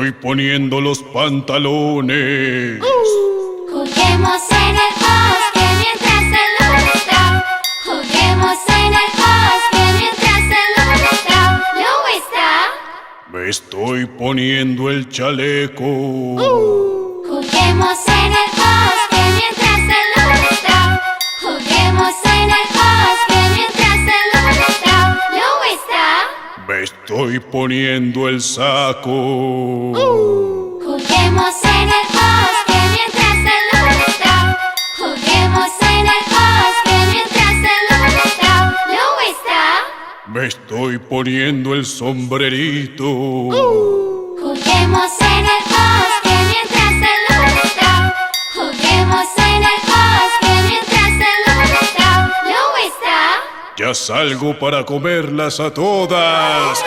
estoy poniendo los pantalones. Juguemos en el bosque mientras el lunes está. Juguemos en el bosque mientras el lunes está. ¿No está? Me estoy poniendo el chaleco. Juguemos en el bosque mientras el lunes está. Juguemos en el bosque mientras el lunes está. ¿No está? Me estoy poniendo el saco. Juguemos en el bosque mientras el lunes está. Juguemos en el bosque mientras el lunes está. ¿No está? Me estoy poniendo el sombrerito. Juguemos en el bosque mientras el lunes está. Juguemos en el bosque mientras el lunes está. ¿No está? Ya salgo para comerlas a todas.